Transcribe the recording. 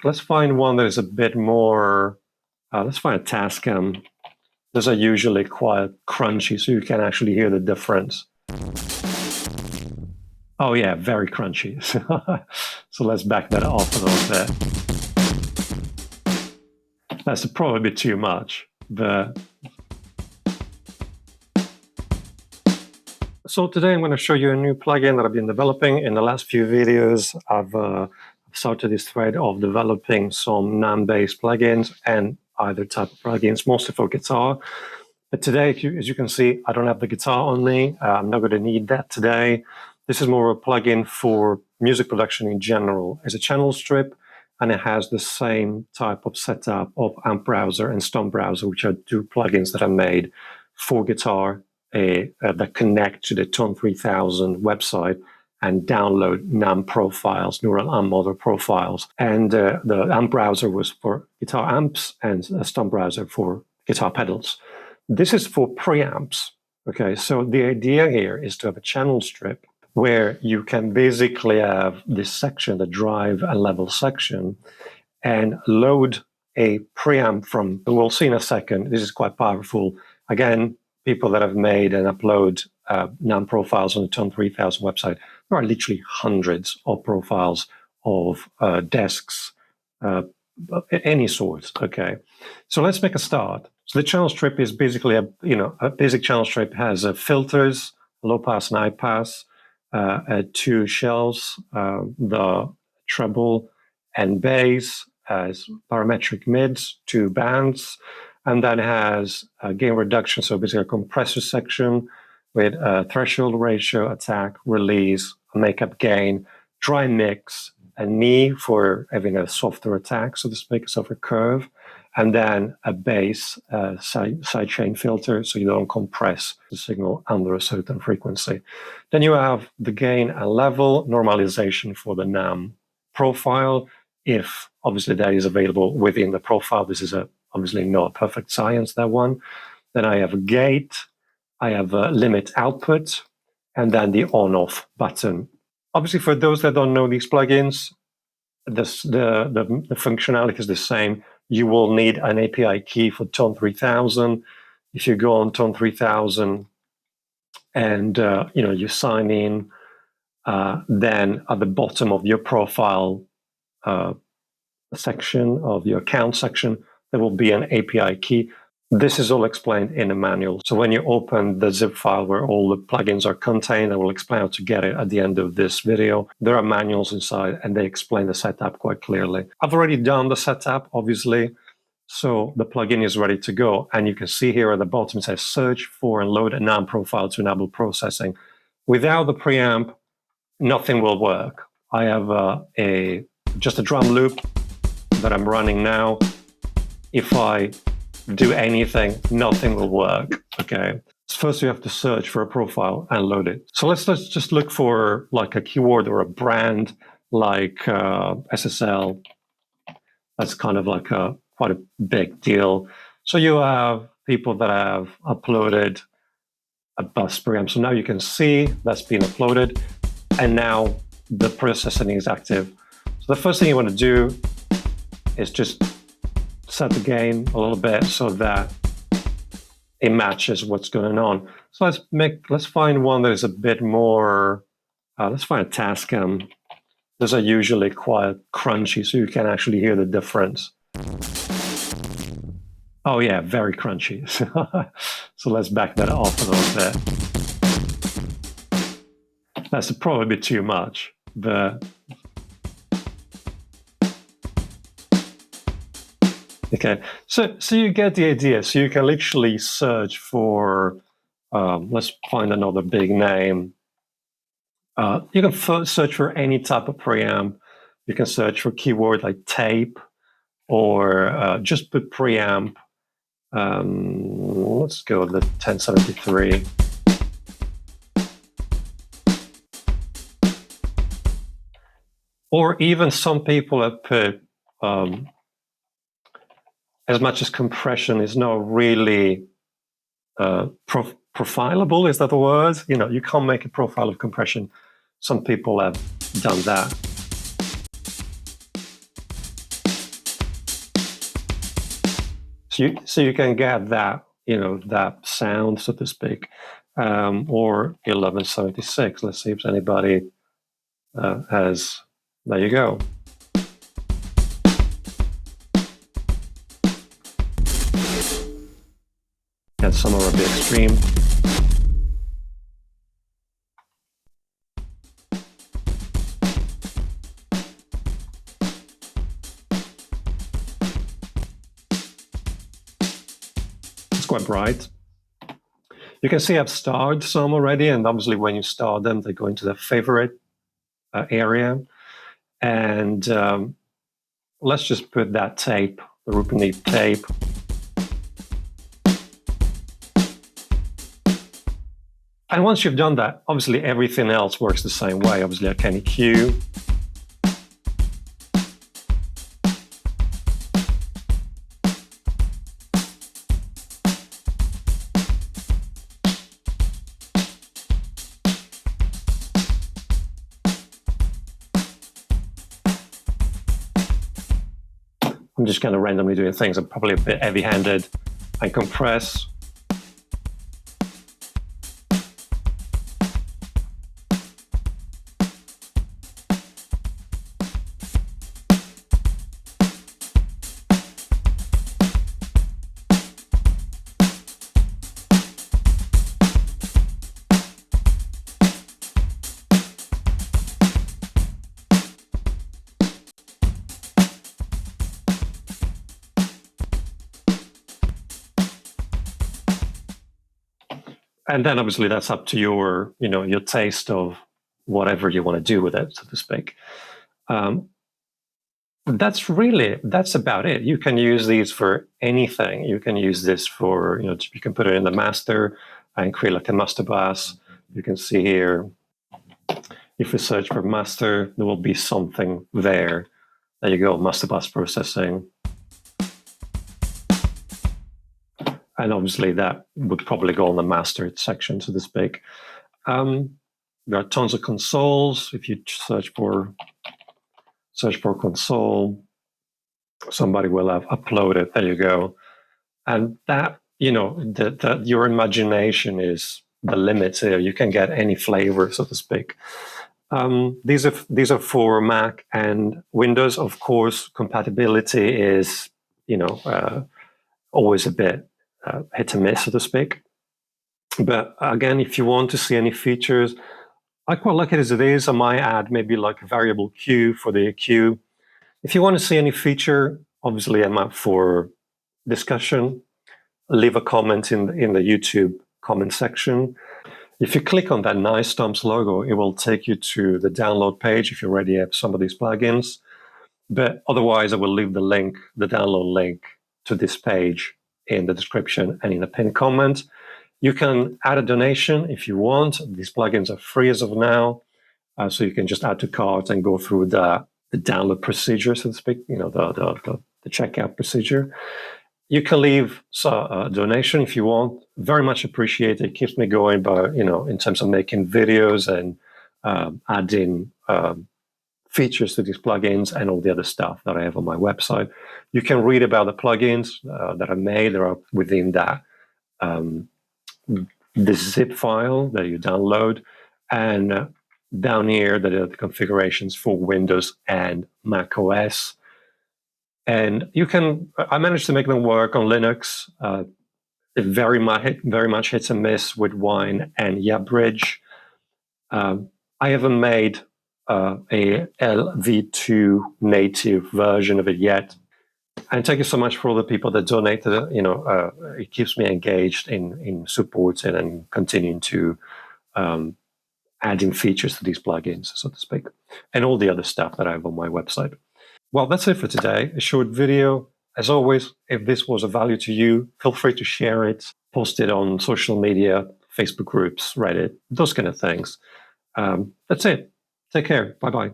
Let's find one that is a bit more, let's find a Tascam. Those are usually quite crunchy, so you can actually hear the difference. Oh yeah, very crunchy. So let's back that off a little bit. That's probably a bit too much, but so today I'm going to show you a new plugin that I've been developing. In the last few videos, I've started this thread of developing some NAND-based plugins and other type of plugins, mostly for guitar. But today, as you can see, I don't have the guitar on me. I'm not going to need that today. This is more of a plugin for music production in general. It's a channel strip, and it has the same type of setup of PreBrowser and PreBrowser, which are two plugins that are made for guitar that connect to the Tone 3000 website and download NAM profiles, neural AMP model profiles. And the AMP browser was for guitar amps and PreBrowser for guitar pedals. This is for preamps. Okay, so the idea here is to have a channel strip where you can basically have this section, the drive and level section, and load a preamp from, we'll see in a second, this is quite powerful. Again, people that have made and upload NAM profiles on the Tone 3000 website, there are literally hundreds of profiles of desks, any sort, okay? So let's make a start. So the channel strip is basically a basic channel strip has filters, low pass and high pass, two shells, the treble and bass, has parametric mids, two bands, and then has a gain reduction, so basically a compressor section with a threshold ratio, attack, release, a makeup gain, dry mix, a knee for having a softer attack, so to speak, a softer curve, and then a bass sidechain filter, so you don't compress the signal under a certain frequency. Then you have the gain and level normalization for the NAM profile, if obviously that is available within the profile. This is obviously not perfect science, that one. Then I have a gate, I have a limit output, and then the on-off button. Obviously, for those that don't know these plugins, the functionality is the same. You will need an API key for Tone 3000. If you go on Tone 3000 and you sign in, then at the bottom of your profile section of your account section, there will be an API key. This is all explained in a manual. So when you open the zip file where all the plugins are contained, I will explain how to get it at the end of this video. There are manuals inside and they explain the setup quite clearly. I've already done the setup, obviously. So the plugin is ready to go. And you can see here at the bottom, it says search for and load a NAM profile to enable processing. Without the preamp, nothing will work. I have just a drum loop that I'm running now. If I do anything, nothing will work, okay? First, you have to search for a profile and load it. So let's just look for like a keyword or a brand like SSL. That's kind of like quite a big deal. So you have people that have uploaded a bus preamp. So now you can see that's been uploaded, and now the processing is active. So the first thing you want to do is just set the gain a little bit so that it matches what's going on. So let's find one that is a bit more, let's find a Tascam. Those are usually quite crunchy, so you can actually hear the difference. Oh yeah, very crunchy. So let's back that off a little bit. That's probably a bit too much, but okay, so you get the idea. So you can literally search for, let's find another big name. You can search for any type of preamp. You can search for keyword like tape, or just put preamp. Let's go with the 1073. Or even some people have put, as much as compression is not really profilable, is that the word? You can't make a profile of compression. Some people have done that. so you can get that, that sound, so to speak, or 1176. Let's see if anybody has. There you go. That's some are a bit extreme. It's quite bright. You can see I've starred some already, and obviously when you star them, they go into the favorite area. And let's just put that tape, the Rupandeep tape. And once you've done that, obviously everything else works the same way. Obviously I can EQ. I'm just kind of randomly doing things. I'm probably a bit heavy-handed. I compress. And then obviously that's up to your, your taste of whatever you want to do with it, so to speak. That's about it. You can use these for anything. You can use this for, you can put it in the master and create like a master bus. You can see here, if you search for master, there will be something there. There you go, master bus processing. And obviously that would probably go on the master section, so to speak. There are tons of consoles. If you search for console, somebody will have uploaded. There you go. And that, your imagination is the limit here. You can get any flavor, so to speak. These are for Mac and Windows. Of course, compatibility is, always a bit hit and miss, so to speak. But again, if you want to see any features, I quite like it as it is. I might add maybe like a variable Q for the EQ. If you want to see any feature, obviously I'm up for discussion. Leave a comment in the YouTube comment section. If you click on that Nice Stumps logo, it will take you to the download page if you already have some of these plugins. But otherwise, I will leave the link, the download link to this page in the description and in a pinned comment. You can add a donation if you want. These plugins are free as of now. So you can just add to cart and go through the download procedure, so to speak, the checkout procedure. You can leave a donation if you want. Very much appreciated. It keeps me going, but in terms of making videos and adding features to these plugins and all the other stuff that I have on my website. You can read about the plugins that I made. They are within that the zip file that you download, and down here there are the configurations for Windows and Mac OS. And I managed to make them work on Linux. Very much hit and miss with Wine and YaBridge. I haven't made a LV2 native version of it yet. And thank you so much for all the people that donated. It keeps me engaged in supporting and continuing to adding features to these plugins, so to speak, and all the other stuff that I have on my website. Well, that's it for today. A short video. As always, if this was of value to you, feel free to share it, post it on social media, Facebook groups, Reddit, those kind of things. That's it. Take care. Bye-bye.